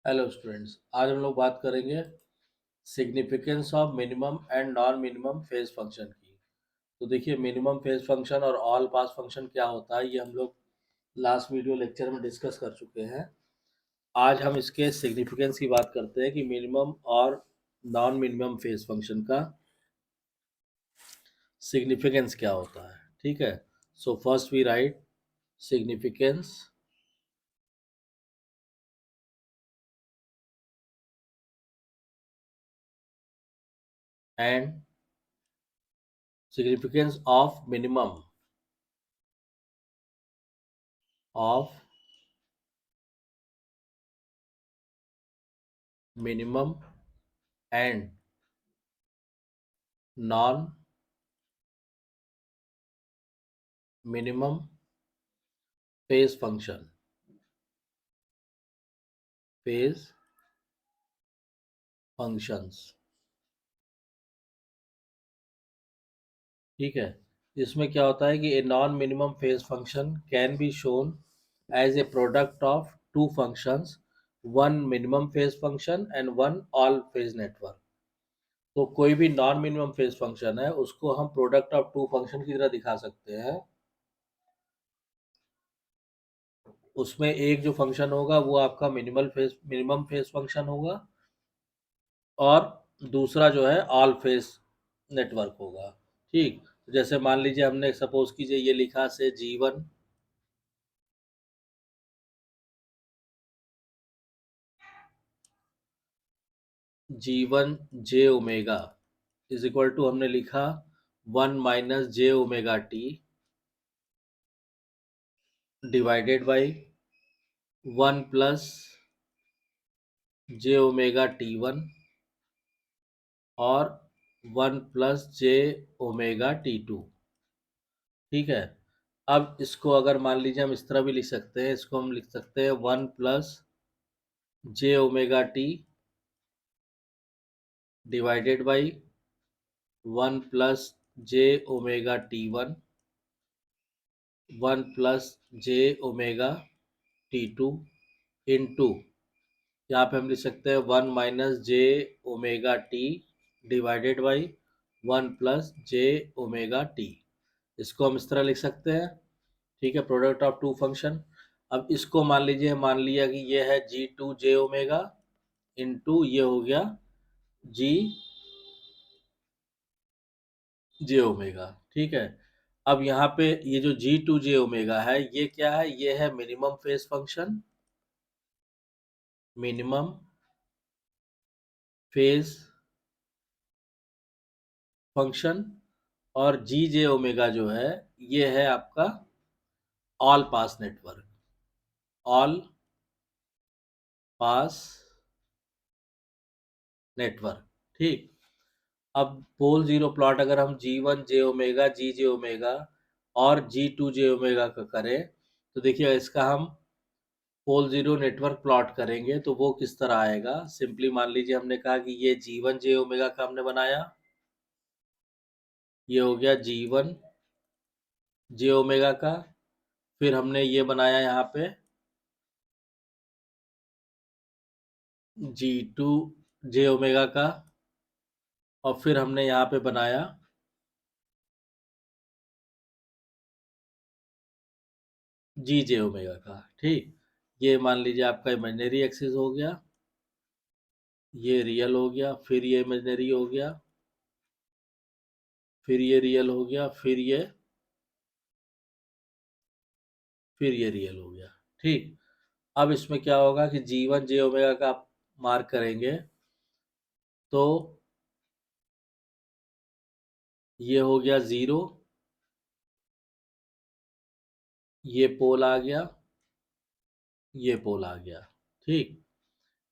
Hello students, आज हम लोग बात करेंगे significance of minimum and non minimum phase function की। तो देखिए, मिनिमम फेज फंक्शन और ऑल पास फंक्शन क्या होता है, ये हम लोग लास्ट वीडियो लेक्चर में डिस्कस कर चुके हैं। आज हम इसके सिग्निफिकेंस की बात करते हैं कि मिनिमम और नॉन मिनिमम फेज फंक्शन का सिग्निफिकेंस क्या होता है। ठीक है, so first we write significance and significance of of minimum and non minimum phase functions। ठीक है, इसमें क्या होता है कि a non minimum phase function can be shown as a product of two functions, one minimum phase function and one all phase network. तो कोई भी नॉन मिनिमम फेज फंक्शन है उसको हम प्रोडक्ट ऑफ टू फंक्शन की तरह दिखा सकते हैं। उसमें एक जो फंक्शन होगा वो आपका मिनिमम फेज फंक्शन होगा, और दूसरा जो है ऑल फेज नेटवर्क होगा। ठीक, जैसे मान लीजिए हमने सपोज कीजिए ये लिखा से G one j omega is equal to हमने लिखा 1 - j ω t divided by 1 + j ω t1 और 1 + j ω t2। ठीक है, अब इसको अगर मान लीजिए हम इस तरह भी लिख सकते हैं, इसको हम लिख सकते हैं 1 + j ω t divided by 1 + j ω t1 1 + j ω t2 into, यहाँ पे हम लिख सकते हैं 1 - j ω t divided by 1 + j ω t। इसको हम इस तरह लिख सकते हैं। ठीक है, प्रोडक्ट ऑफ टू फंक्शन। अब इसको मान लिया कि ये है G2 j ω इंटू ये हो गया G j ω। ठीक है, अब यहाँ पे ये जो G2 j ω है ये क्या है, ये है minimum phase function, minimum phase function. और G j ω जो है ये है आपका all pass network, all pass network. ठीक, अब पोल जीरो प्लॉट अगर हम G1 j ω G j ω और G2 j ω का करें तो देखिए इसका हम पोल जीरो नेटवर्क प्लॉट करेंगे तो वो किस तरह आएगा। सिंपली मान लीजिए हमने कहा कि ये G1 j ω का हमने बनाया, ये हो गया G1 j ω का। फिर हमने ये बनाया यहाँ पे G2 j ω का, और फिर हमने यहाँ पे बनाया G j ω का। ठीक, ये मान लीजिए आपका इमेजिनरी एक्सिस हो गया, ये रियल हो गया, फिर ये इमेजिनरी हो गया, फिर ये रियल हो गया, फिर ये रियल हो गया। ठीक, अब इसमें क्या होगा कि G1 j ω का आप मार्क करेंगे तो ये हो गया 0, ये पोल आ गया, ये पोल आ गया। ठीक,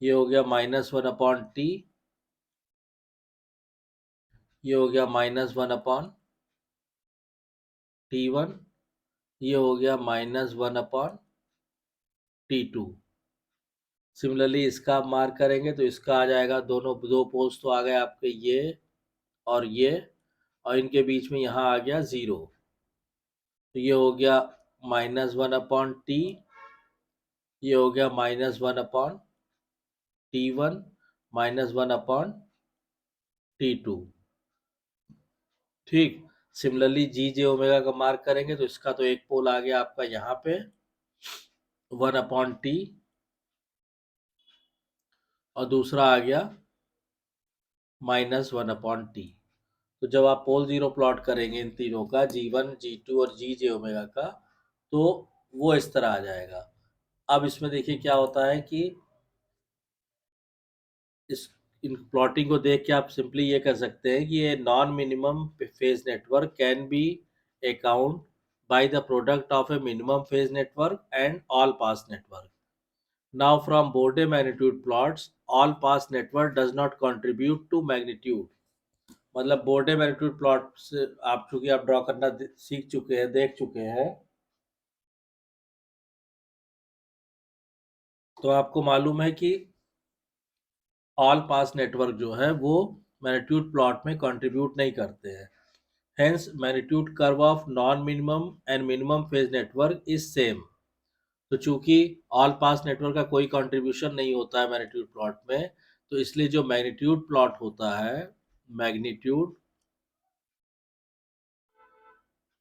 ये हो गया -1/t, ये हो गया -1/t1, ये हो गया -1/t2। सिमिलरली इसका आप मार्क करेंगे तो इसका आ जाएगा, दोनों दो पोल्स तो आ गए आपके और ये, और इनके बीच में यहाँ आ गया 0, तो ये हो गया -1/t, ये हो गया -1/t2। T1 minus 1/T2। ठीक। सिमिलरली जी जे ओमेगा का मार्क करेंगे तो इसका तो एक पोल आ गया आपका यहाँ पे 1/T, और दूसरा आ गया -1/T। तो जब आप पोल जीरो प्लॉट करेंगे इन तीनों का, G1 G2 और जी जे ओमेगा का, तो वो इस तरह आ जाएगा। अब इसमें देखिए क्या होता है कि इस इन प्लॉटिंग को देख के आप सिंपली ये कर सकते हैं कि ये non minimum phase network can be account by the product of A minimum phase network and all pass network. Now from Bode magnitude plots, all pass network does not contribute to magnitude। मतलब बोर्डे magnitude plot से आप चूंकि आप draw करना सीख चुके हैं, देख चुके हैं, तो आपको मालूम है कि ऑल पास नेटवर्क जो है वो मैग्नीट्यूड प्लॉट में कंट्रीब्यूट नहीं करते हैं। Hence magnitude curve of non minimum and minimum phase network is same. तो चूंकि ऑल पास नेटवर्क का कोई कंट्रीब्यूशन नहीं होता है मैग्नीट्यूड प्लॉट में, तो इसलिए जो मैग्नीट्यूड प्लॉट होता है, मैग्नीट्यूड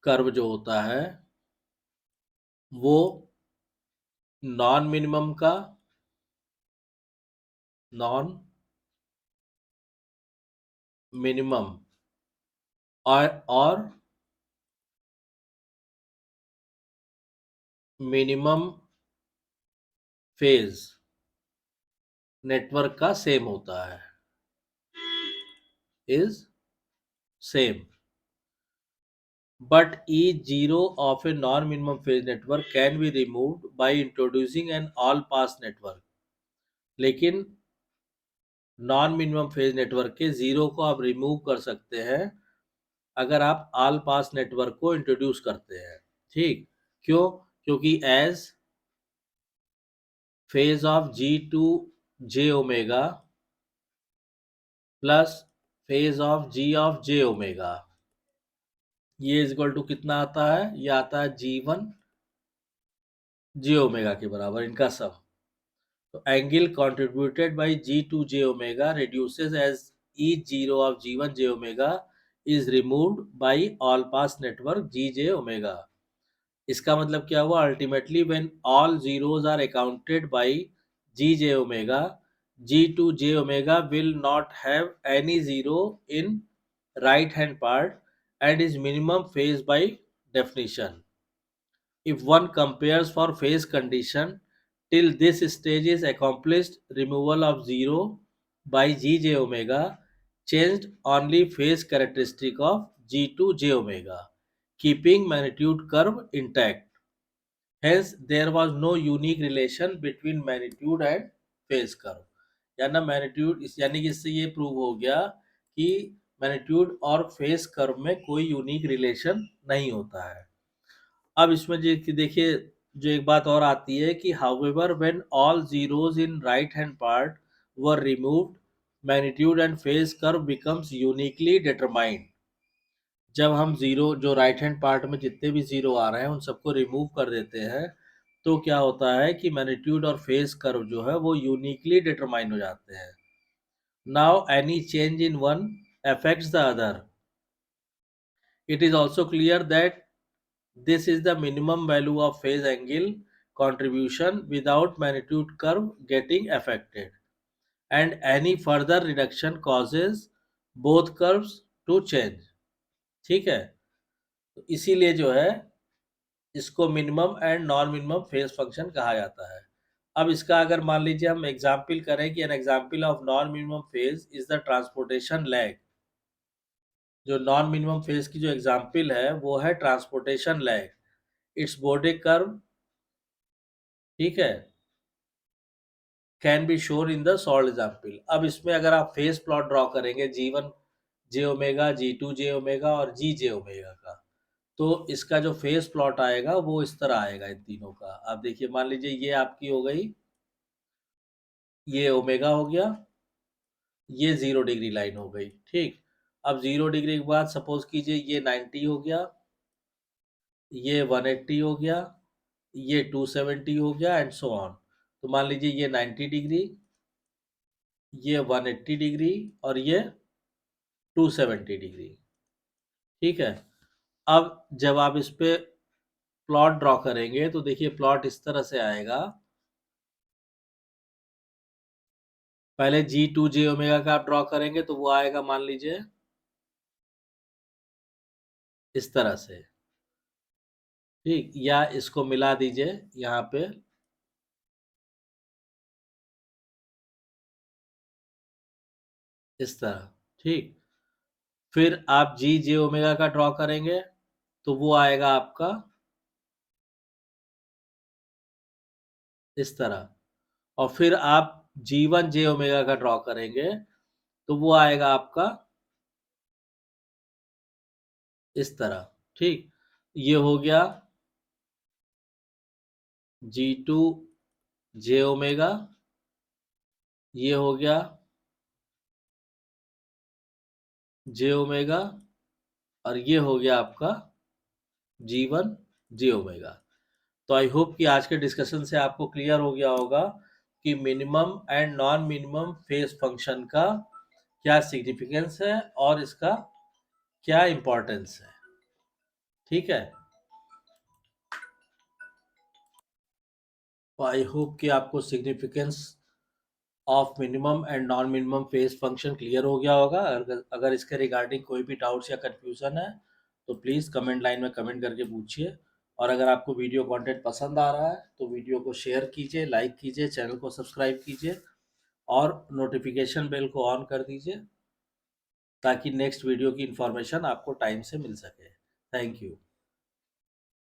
कर्व जो होता है वो नॉन मिनिमम का नॉन मिनिमम और मिनिमम फेज नेटवर्क का सेम होता है, is same. But each zero of a non-minimum phase network can be removed by introducing an all-pass network। लेकिन नॉन मिनिमम फेज नेटवर्क के जीरो को आप remove कर सकते हैं अगर आप ऑल पास नेटवर्क को इंट्रोड्यूस करते हैं। ठीक। क्यों? क्योंकि as phase of G2 J omega plus phase of G of J omega, ये इज इक्वल टू कितना आता है? ये आता है G1 J ओमेगा के बराबर, इनका सम। So angle contributed by G2 J omega reduces as each zero of G1 J omega is removed by all pass network G J omega। इसका मतलब क्या हुआ? Ultimately when all zeros are accounted by G J omega, G2 J omega will not have any zero in right hand part and is minimum phase by definition। If one compares for phase condition till this stage is accomplished, removal of zero by Gj omega changed only phase characteristic of G2 J omega, keeping magnitude curve intact। Hence, there was no unique relation between magnitude and phase curve। यानी कि इससे ये prove हो गया कि magnitude और face curve में कोई यूनिक रिलेशन नहीं होता है। अब इसमें देखिए जो एक बात और आती है कि however when all zeros in right hand part were removed, magnitude and phase curve becomes uniquely determined. जब हम जीरो जो राइट हैंड पार्ट में जितने भी जीरो आ रहे हैं उन सबको रिमूव कर देते हैं, तो क्या होता है कि मैग्नीट्यूड और फेज कर्व जो है वो यूनिकली डिटरमाइन हो जाते हैं। Now any change in one affects the other. It is also clear that this is the minimum value of phase angle contribution without magnitude curve getting affected, and any further reduction causes both curves to change। ठीक है। तो इसीलिए जो है इसको minimum and non minimum phase function कहा जाता है। अब इसका अगर मान लीजिए हम एग्जाम्पल करें कि an example of non minimum phase is the transportation lag. जो नॉन मिनिमम फेज की जो एग्जाम्पल है वो है ट्रांसपोर्टेशन लैग। इट्स बोडे कर्व, ठीक है, can be shown in the solve example. अब इसमें अगर आप फेस प्लॉट ड्रॉ करेंगे G1 J omega, G2 J omega और G J ओमेगा का, तो इसका जो फेस प्लॉट आएगा वो इस तरह आएगा इन तीनों का। अब देखिए मान लीजिए ये आपकी हो गई, ये ओमेगा हो गया, ये 0 डिग्री लाइन हो गई। ठीक। अब 0 डिग्री के बाद सपोज कीजिए ये 90 हो गया, ये 180 हो गया, ये 270 हो गया एंड सो ऑन। तो मान लीजिए ये 90 डिग्री, ये 180 डिग्री और ये 270 डिग्री। ठीक है, अब जब आप इस पे प्लॉट ड्रॉ करेंगे तो देखिए प्लॉट इस तरह से आएगा। पहले G2 ओमेगा का आप ड्रॉ करेंगे तो वो आएगा, मान लीजिए इस तरह से। ठीक, या इसको मिला दीजिए यहाँ पे, इस तरह। ठीक, फिर आप G ओमेगा का ड्रॉ करेंगे तो वो आएगा आपका इस तरह। और फिर आप G1 ओमेगा का ड्रॉ करेंगे तो वो आएगा आपका इस तरह। ठीक, ये हो गया G2 ओमेगा, ये हो गया J ओमेगा, और ये हो गया आपका G1 ओमेगा। तो आई होप कि आज के डिस्कशन से आपको क्लियर हो गया होगा कि minimum and non minimum phase function का क्या सिग्निफिकेंस है और इसका क्या इम्पोर्टेंस है। ठीक है, तो आई होप कि आपको significance of minimum and non minimum phase function clear हो गया होगा। अगर इसके रिगार्डिंग कोई भी डाउट्स या कंफ्यूजन है तो प्लीज़ कमेंट लाइन में कमेंट करके पूछिए। और अगर आपको वीडियो कंटेंट पसंद आ रहा है तो वीडियो को शेयर कीजिए, लाइक कीजिए, चैनल को सब्सक्राइब कीजिए और नोटिफिकेशन बेल को ऑन कर दीजिए ताकि नेक्स्ट वीडियो की इन्फॉर्मेशन आपको टाइम से मिल सके। Thank you.